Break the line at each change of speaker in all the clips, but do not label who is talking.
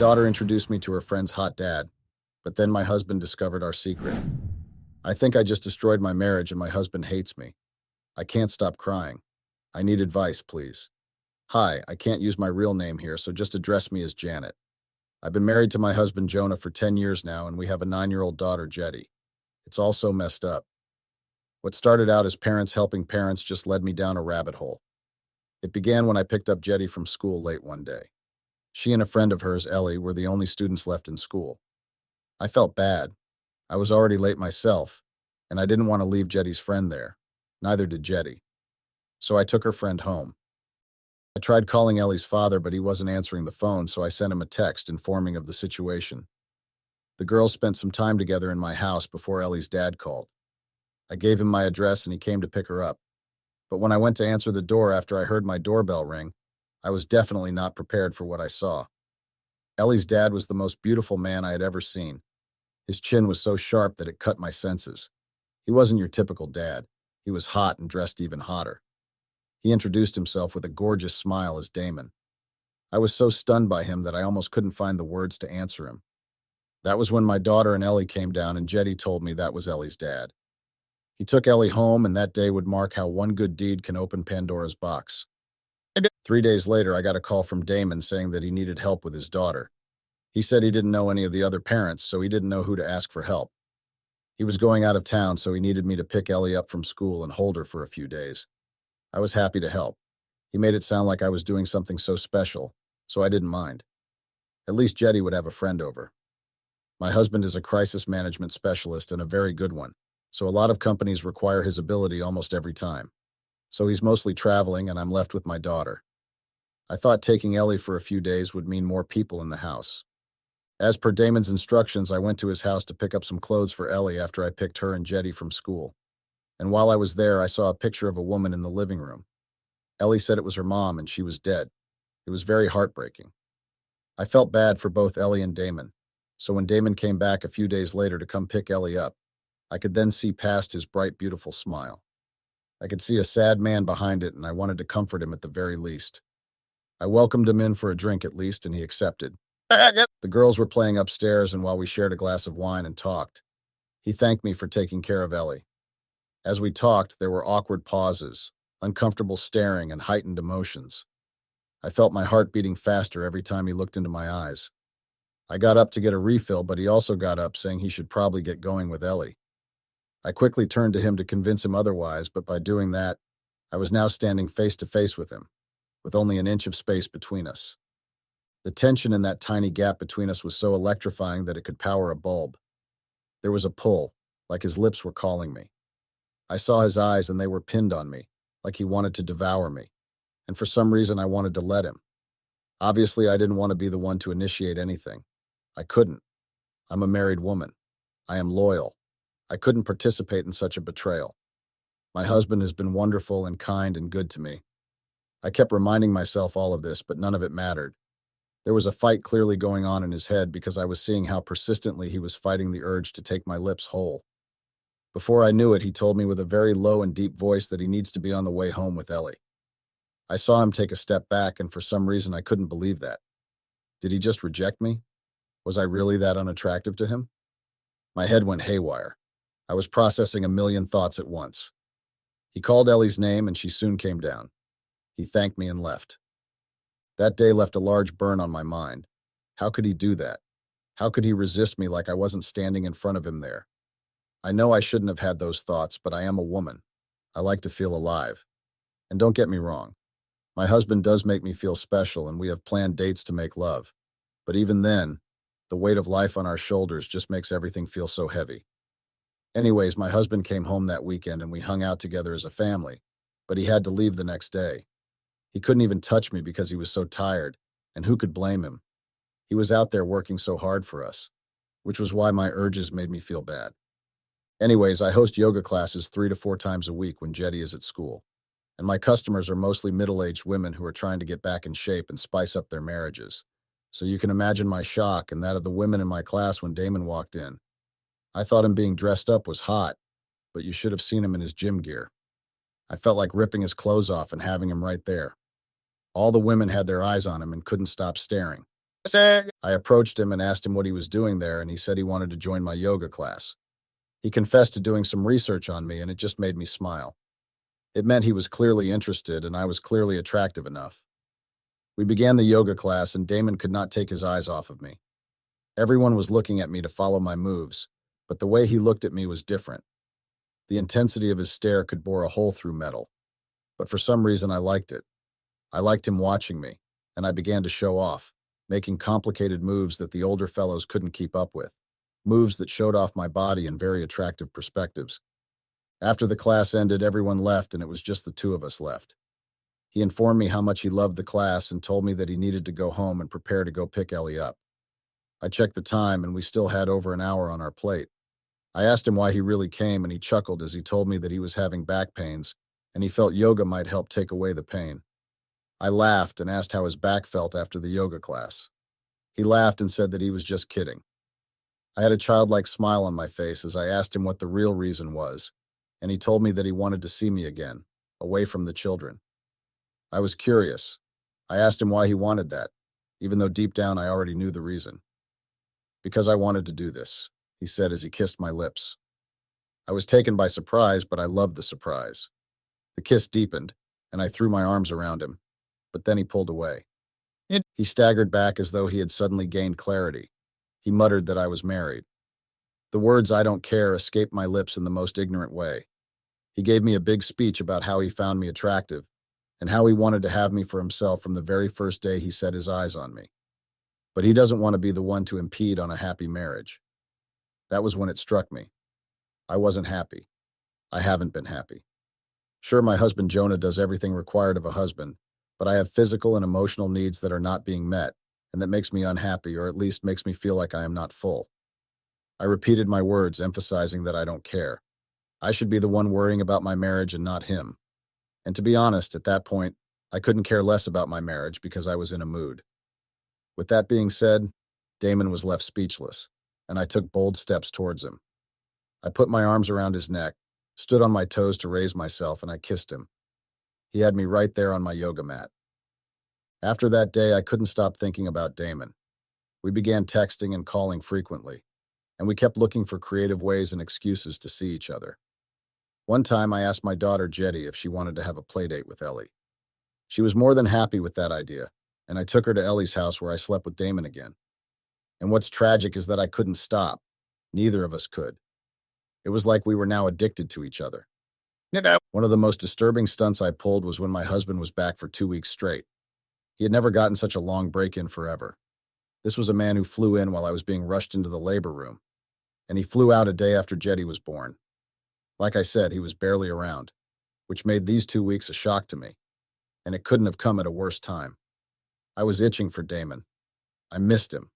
daughter introduced me to her friend's hot dad, but then my husband discovered our secret. I think I just destroyed my marriage and my husband hates me. I can't stop crying. I need advice, please. Hi, I can't use my real name here, so just address me as Janet. I've been married to my husband Jonah for 10 years now, and we have a 9-year-old daughter, Jetty. It's all so messed up. What started out as parents helping parents just led me down a rabbit hole. It began when I picked up Jetty from school late one day. She and a friend of hers, Ellie, were the only students left in school. I felt bad. I was already late myself, and I didn't want to leave Jetty's friend there. Neither did Jetty. So I took her friend home. I tried calling Ellie's father, but he wasn't answering the phone, so I sent him a text informing of the situation. The girls spent some time together in my house before Ellie's dad called. I gave him my address and he came to pick her up. But when I went to answer the door after I heard my doorbell ring, I was definitely not prepared for what I saw. Ellie's dad was the most beautiful man I had ever seen. His chin was so sharp that it cut my senses. He wasn't your typical dad. He was hot and dressed even hotter. He introduced himself with a gorgeous smile as Damon. I was so stunned by him that I almost couldn't find the words to answer him. That was when my daughter and Ellie came down and Jetty told me that was Ellie's dad. He took Ellie home, and that day would mark how one good deed can open Pandora's box. 3 days later, I got a call from Damon saying that he needed help with his daughter. He said he didn't know any of the other parents, so he didn't know who to ask for help. He was going out of town, so he needed me to pick Ellie up from school and hold her for a few days. I was happy to help. He made it sound like I was doing something so special, so I didn't mind. At least Jetty would have a friend over. My husband is a crisis management specialist and a very good one, so a lot of companies require his ability almost every time. So he's mostly traveling, and I'm left with my daughter. I thought taking Ellie for a few days would mean more people in the house. As per Damon's instructions, I went to his house to pick up some clothes for Ellie after I picked her and Jetty from school. And while I was there, I saw a picture of a woman in the living room. Ellie said it was her mom and she was dead. It was very heartbreaking. I felt bad for both Ellie and Damon, so when Damon came back a few days later to come pick Ellie up, I could then see past his bright, beautiful smile. I could see a sad man behind it, and I wanted to comfort him at the very least. I welcomed him in for a drink at least, and he accepted. The girls were playing upstairs, and while we shared a glass of wine and talked, he thanked me for taking care of Ellie. As we talked, there were awkward pauses, uncomfortable staring, and heightened emotions. I felt my heart beating faster every time he looked into my eyes. I got up to get a refill, but he also got up, saying he should probably get going with Ellie. I quickly turned to him to convince him otherwise, but by doing that, I was now standing face to face with him, with only an inch of space between us. The tension in that tiny gap between us was so electrifying that it could power a bulb. There was a pull, like his lips were calling me. I saw his eyes, and they were pinned on me, like he wanted to devour me, and for some reason I wanted to let him. Obviously, I didn't want to be the one to initiate anything. I couldn't. I'm a married woman. I am loyal. I couldn't participate in such a betrayal. My husband has been wonderful and kind and good to me. I kept reminding myself all of this, but none of it mattered. There was a fight clearly going on in his head because I was seeing how persistently he was fighting the urge to take my lips whole. Before I knew it, he told me with a very low and deep voice that he needs to be on the way home with Ellie. I saw him take a step back, and for some reason I couldn't believe that. Did he just reject me? Was I really that unattractive to him? My head went haywire. I was processing a million thoughts at once. He called Ellie's name, and she soon came down. He thanked me and left. That day left a large burn on my mind. How could he do that? How could he resist me like I wasn't standing in front of him there? I know I shouldn't have had those thoughts, but I am a woman. I like to feel alive. And don't get me wrong. My husband does make me feel special, and we have planned dates to make love. But even then, the weight of life on our shoulders just makes everything feel so heavy. Anyways, my husband came home that weekend, and we hung out together as a family, but he had to leave the next day. He couldn't even touch me because he was so tired, and who could blame him? He was out there working so hard for us, which was why my urges made me feel bad. Anyways, I host yoga classes 3 to 4 times a week when Jetty is at school, and my customers are mostly middle-aged women who are trying to get back in shape and spice up their marriages. So you can imagine my shock and that of the women in my class when Damon walked in. I thought him being dressed up was hot, but you should have seen him in his gym gear. I felt like ripping his clothes off and having him right there. All the women had their eyes on him and couldn't stop staring. I approached him and asked him what he was doing there, and he said he wanted to join my yoga class. He confessed to doing some research on me, and it just made me smile. It meant he was clearly interested, and I was clearly attractive enough. We began the yoga class, and Damon could not take his eyes off of me. Everyone was looking at me to follow my moves, but the way he looked at me was different. The intensity of his stare could bore a hole through metal. But for some reason, I liked it. I liked him watching me, and I began to show off, making complicated moves that the older fellows couldn't keep up with. Moves that showed off my body in very attractive perspectives. After the class ended, everyone left, and it was just the two of us left. He informed me how much he loved the class and told me that he needed to go home and prepare to go pick Ellie up. I checked the time, and we still had over an hour on our plate. I asked him why he really came, and he chuckled as he told me that he was having back pains, and he felt yoga might help take away the pain. I laughed and asked how his back felt after the yoga class. He laughed and said that he was just kidding. I had a childlike smile on my face as I asked him what the real reason was, and he told me that he wanted to see me again, away from the children. I was curious. I asked him why he wanted that, even though deep down I already knew the reason. Because I wanted to do this, he said as he kissed my lips. I was taken by surprise, but I loved the surprise. The kiss deepened, and I threw my arms around him, but then he pulled away. He staggered back as though he had suddenly gained clarity. He muttered that I was married. The words "I don't care" escaped my lips in the most ignorant way. He gave me a big speech about how he found me attractive, and how he wanted to have me for himself from the very first day he set his eyes on me. But he doesn't want to be the one to impede on a happy marriage. That was when it struck me. I wasn't happy. I haven't been happy. Sure, my husband Jonah does everything required of a husband, but I have physical and emotional needs that are not being met, and that makes me unhappy, or at least makes me feel like I am not full. I repeated my words, emphasizing that I don't care. I should be the one worrying about my marriage and not him. And to be honest, at that point, I couldn't care less about my marriage because I was in a mood. With that being said, Damon was left speechless, and I took bold steps towards him. I put my arms around his neck, stood on my toes to raise myself, and I kissed him. He had me right there on my yoga mat. After that day, I couldn't stop thinking about Damon. We began texting and calling frequently, and we kept looking for creative ways and excuses to see each other. One time, I asked my daughter Jetty if she wanted to have a playdate with Ellie. She was more than happy with that idea, and I took her to Ellie's house where I slept with Damon again. And what's tragic is that I couldn't stop. Neither of us could. It was like we were now addicted to each other. One of the most disturbing stunts I pulled was when my husband was back for 2 weeks straight. He had never gotten such a long break in forever. This was a man who flew in while I was being rushed into the labor room, and he flew out a day after Jetty was born. Like I said, he was barely around, which made these 2 weeks a shock to me, and it couldn't have come at a worse time. I was itching for Damon. I missed him.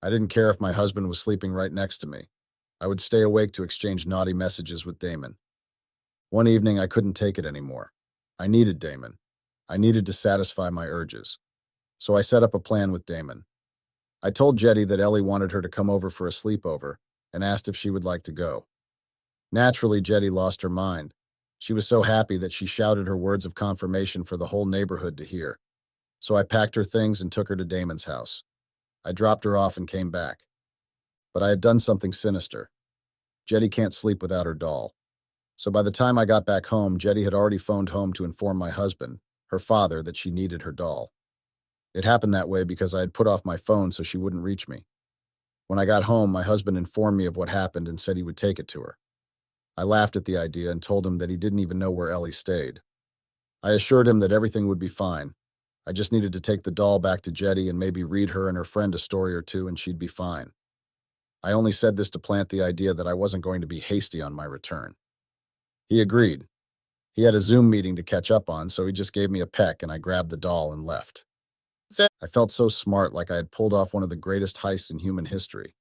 I didn't care if my husband was sleeping right next to me. I would stay awake to exchange naughty messages with Damon. One evening, I couldn't take it anymore. I needed Damon. I needed to satisfy my urges. So I set up a plan with Damon. I told Jetty that Ellie wanted her to come over for a sleepover and asked if she would like to go. Naturally, Jetty lost her mind. She was so happy that she shouted her words of confirmation for the whole neighborhood to hear. So I packed her things and took her to Damon's house. I dropped her off and came back. But I had done something sinister. Jetty can't sleep without her doll. So by the time I got back home, Jetty had already phoned home to inform my husband, her father, that she needed her doll. It happened that way because I had put off my phone so she wouldn't reach me. When I got home, my husband informed me of what happened and said he would take it to her. I laughed at the idea and told him that he didn't even know where Ellie stayed. I assured him that everything would be fine. I just needed to take the doll back to Jetty and maybe read her and her friend a story or two and she'd be fine. I only said this to plant the idea that I wasn't going to be hasty on my return. He agreed. He had a Zoom meeting to catch up on, so he just gave me a peck and I grabbed the doll and left. I felt so smart, like I had pulled off one of the greatest heists in human history.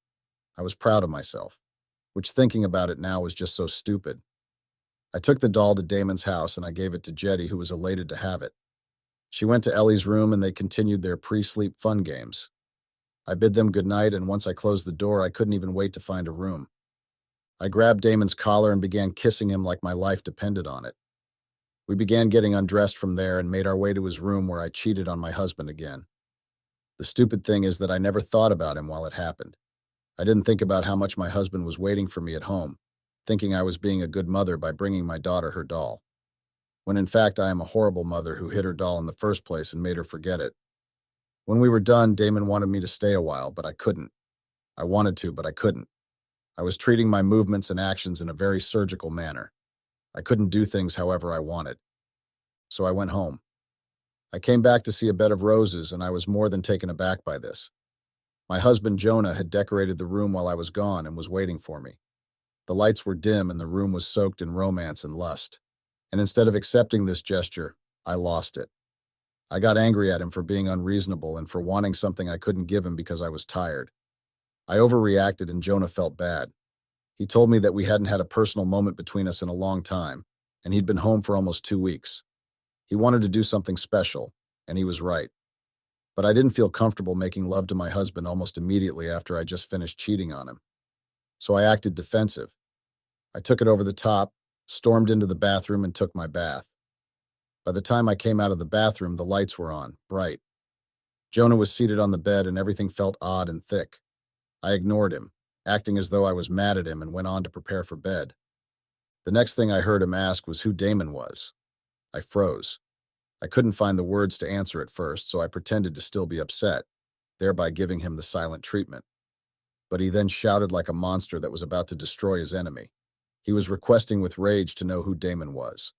I was proud of myself, which thinking about it now was just so stupid. I took the doll to Damon's house and I gave it to Jetty, who was elated to have it. She went to Ellie's room and they continued their pre-sleep fun games. I bid them goodnight, and once I closed the door, I couldn't even wait to find a room. I grabbed Damon's collar and began kissing him like my life depended on it. We began getting undressed from there and made our way to his room where I cheated on my husband again. The stupid thing is that I never thought about him while it happened. I didn't think about how much my husband was waiting for me at home, thinking I was being a good mother by bringing my daughter her doll, when in fact I am a horrible mother who hid her doll in the first place and made her forget it. When we were done, Damon wanted me to stay a while, but I couldn't. I wanted to, but I couldn't. I was treating my movements and actions in a very surgical manner. I couldn't do things however I wanted. So I went home. I came back to see a bed of roses, and I was more than taken aback by this. My husband, Jonah, had decorated the room while I was gone and was waiting for me. The lights were dim and the room was soaked in romance and lust. And instead of accepting this gesture, I lost it. I got angry at him for being unreasonable and for wanting something I couldn't give him because I was tired. I overreacted and Jonah felt bad. He told me that we hadn't had a personal moment between us in a long time, and he'd been home for almost 2 weeks. He wanted to do something special, and he was right. But I didn't feel comfortable making love to my husband almost immediately after I just finished cheating on him. So I acted defensive. I took it over the top, stormed into the bathroom, and took my bath. By the time I came out of the bathroom, the lights were on, bright. Jonah was seated on the bed and everything felt odd and thick. I ignored him, acting as though I was mad at him, and went on to prepare for bed. The next thing I heard him ask was who Damon was. I froze. I couldn't find the words to answer at first, so I pretended to still be upset, thereby giving him the silent treatment. But he then shouted like a monster that was about to destroy his enemy. He was requesting with rage to know who Damon was.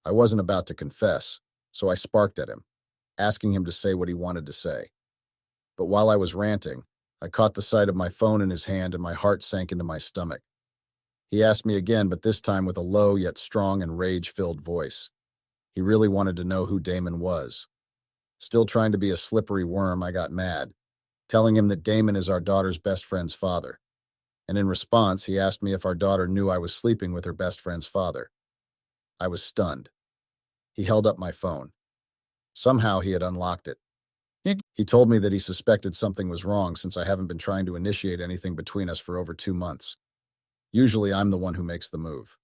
I wasn't about to confess, so I sparked at him, asking him to say what he wanted to say. But while I was ranting, I caught the sight of my phone in his hand and my heart sank into my stomach. He asked me again, but this time with a low yet strong and rage-filled voice. He really wanted to know who Damon was. Still trying to be a slippery worm, I got mad, telling him that Damon is our daughter's best friend's father. And in response, he asked me if our daughter knew I was sleeping with her best friend's father. I was stunned. He held up my phone. Somehow he had unlocked it. He told me that he suspected something was wrong since I haven't been trying to initiate anything between us for over 2 months. Usually I'm the one who makes the move.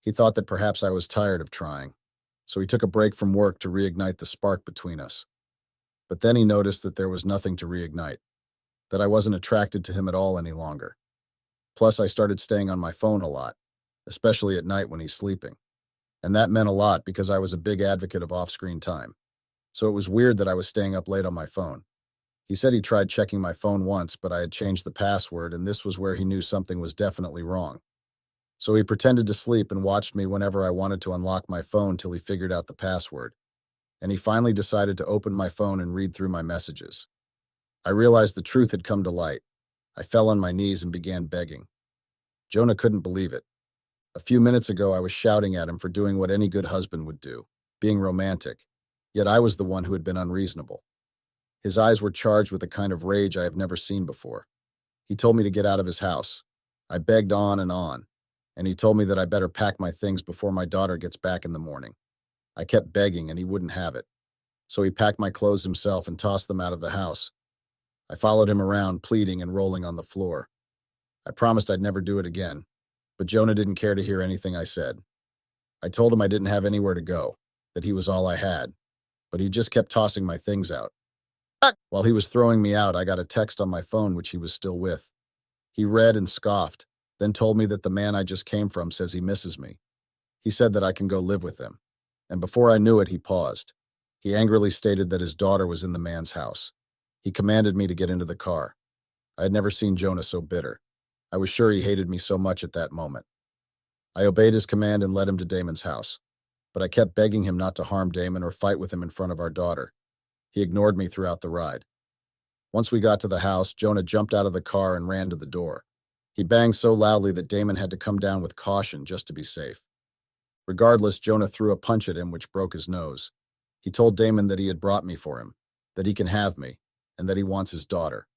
He thought that perhaps I was tired of trying, so he took a break from work to reignite the spark between us. But then he noticed that there was nothing to reignite, that I wasn't attracted to him at all any longer. Plus, I started staying on my phone a lot, especially at night when he's sleeping. And that meant a lot because I was a big advocate of off-screen time. So it was weird that I was staying up late on my phone. He said he tried checking my phone once, but I had changed the password, and this was where he knew something was definitely wrong. So he pretended to sleep and watched me whenever I wanted to unlock my phone till he figured out the password. And he finally decided to open my phone and read through my messages. I realized the truth had come to light. I fell on my knees and began begging. Jonah couldn't believe it. A few minutes ago, I was shouting at him for doing what any good husband would do, being romantic. Yet I was the one who had been unreasonable. His eyes were charged with a kind of rage I have never seen before. He told me to get out of his house. I begged on, and he told me that I better pack my things before my daughter gets back in the morning. I kept begging, and he wouldn't have it. So he packed my clothes himself and tossed them out of the house. I followed him around, pleading and rolling on the floor. I promised I'd never do it again, but Jonah didn't care to hear anything I said. I told him I didn't have anywhere to go, that he was all I had, but he just kept tossing my things out. While he was throwing me out, I got a text on my phone which he was still with. He read and scoffed, then told me that the man I just came from says he misses me. He said that I can go live with him. And before I knew it, he paused. He angrily stated that his daughter was in the man's house. He commanded me to get into the car. I had never seen Jonah so bitter. I was sure he hated me so much at that moment. I obeyed his command and led him to Damon's house. But I kept begging him not to harm Damon or fight with him in front of our daughter. He ignored me throughout the ride. Once we got to the house, Jonah jumped out of the car and ran to the door. He banged so loudly that Damon had to come down with caution just to be safe. Regardless, Jonah threw a punch at him which broke his nose. He told Damon that he had brought me for him, that he can have me, and that he wants his daughter.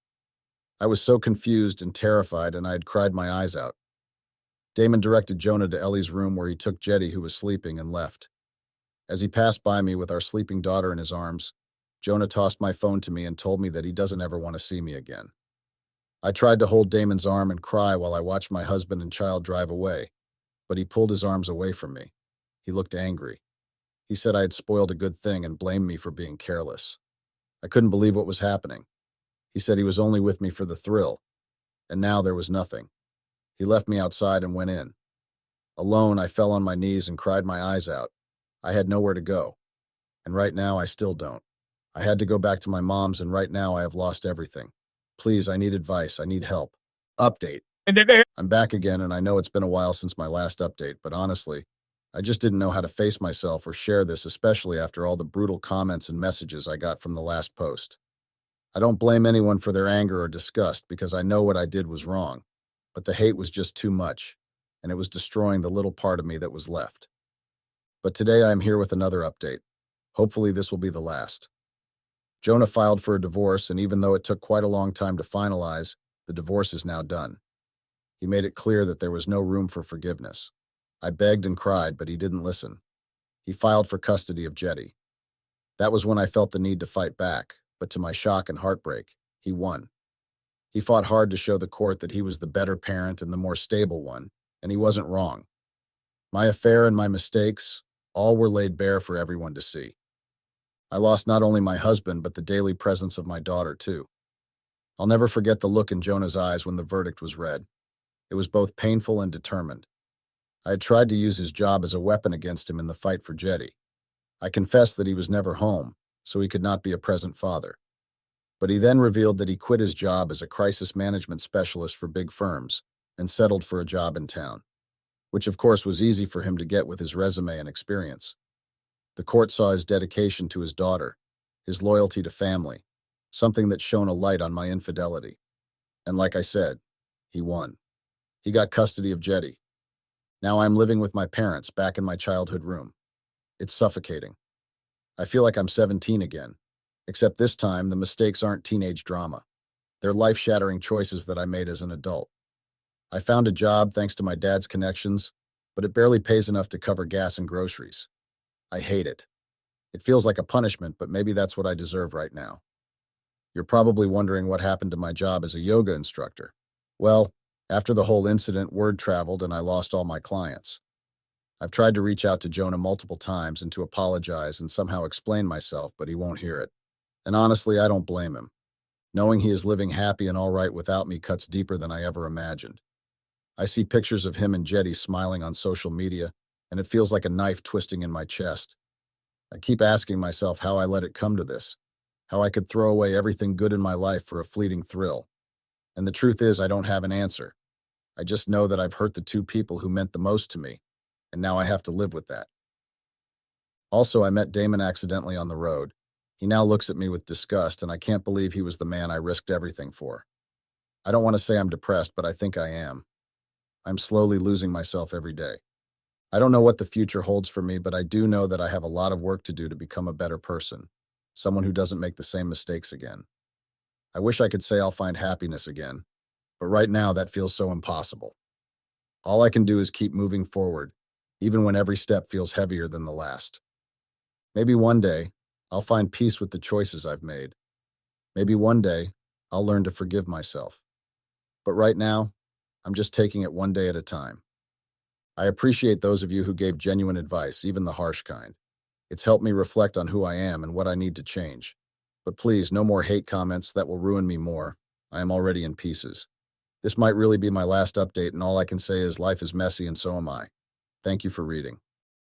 I was so confused and terrified, and I had cried my eyes out. Damon directed Jonah to Ellie's room where he took Jetty, who was sleeping, and left. As he passed by me with our sleeping daughter in his arms, Jonah tossed my phone to me and told me that he doesn't ever want to see me again. I tried to hold Damon's arm and cry while I watched my husband and child drive away, but he pulled his arms away from me. He looked angry. He said I had spoiled a good thing and blamed me for being careless. I couldn't believe what was happening. He said he was only with me for the thrill, and now there was nothing. He left me outside and went in. Alone, I fell on my knees and cried my eyes out. I had nowhere to go, and right now I still don't. I had to go back to my mom's, and right now I have lost everything. Please, I need advice. I need help. Update. I'm back again, and I know it's been a while since my last update, but honestly, I just didn't know how to face myself or share this, especially after all the brutal comments and messages I got from the last post. I don't blame anyone for their anger or disgust because I know what I did was wrong, but the hate was just too much, and it was destroying the little part of me that was left. But today I am here with another update. Hopefully this will be the last. Jonah filed for a divorce, and even though it took quite a long time to finalize, the divorce is now done. He made it clear that there was no room for forgiveness. I begged and cried, but he didn't listen. He filed for custody of Jetty. That was when I felt the need to fight back, but to my shock and heartbreak, he won. He fought hard to show the court that he was the better parent and the more stable one, and he wasn't wrong. My affair and my mistakes, all were laid bare for everyone to see. I lost not only my husband, but the daily presence of my daughter, too. I'll never forget the look in Jonah's eyes when the verdict was read. It was both painful and determined. I had tried to use his job as a weapon against him in the fight for Jetty. I confessed that he was never home, so he could not be a present father. But he then revealed that he quit his job as a crisis management specialist for big firms and settled for a job in town, which of course was easy for him to get with his resume and experience. The court saw his dedication to his daughter, his loyalty to family, something that shone a light on my infidelity. And like I said, he won. He got custody of Jetty. Now I'm living with my parents back in my childhood room. It's suffocating. I feel like I'm 17 again, except this time the mistakes aren't teenage drama. They're life-shattering choices that I made as an adult. I found a job thanks to my dad's connections, but it barely pays enough to cover gas and groceries. I hate it. It feels like a punishment, but maybe that's what I deserve right now. You're probably wondering what happened to my job as a yoga instructor. Well, after the whole incident, word traveled and I lost all my clients. I've tried to reach out to Jonah multiple times and to apologize and somehow explain myself, but he won't hear it. And honestly, I don't blame him. Knowing he is living happy and all right without me cuts deeper than I ever imagined. I see pictures of him and Jetty smiling on social media, and it feels like a knife twisting in my chest. I keep asking myself how I let it come to this, how I could throw away everything good in my life for a fleeting thrill. And the truth is, I don't have an answer. I just know that I've hurt the two people who meant the most to me, and now I have to live with that. Also, I met Damon accidentally on the road. He now looks at me with disgust, and I can't believe he was the man I risked everything for. I don't want to say I'm depressed, but I think I am. I'm slowly losing myself every day. I don't know what the future holds for me, but I do know that I have a lot of work to do to become a better person, someone who doesn't make the same mistakes again. I wish I could say I'll find happiness again, but right now that feels so impossible. All I can do is keep moving forward, even when every step feels heavier than the last. Maybe one day, I'll find peace with the choices I've made. Maybe one day, I'll learn to forgive myself. But right now, I'm just taking it one day at a time. I appreciate those of you who gave genuine advice, even the harsh kind. It's helped me reflect on who I am and what I need to change. But please, no more hate comments that will ruin me more. I am already in pieces. This might really be my last update, and all I can say is life is messy and so am I. Thank you for reading.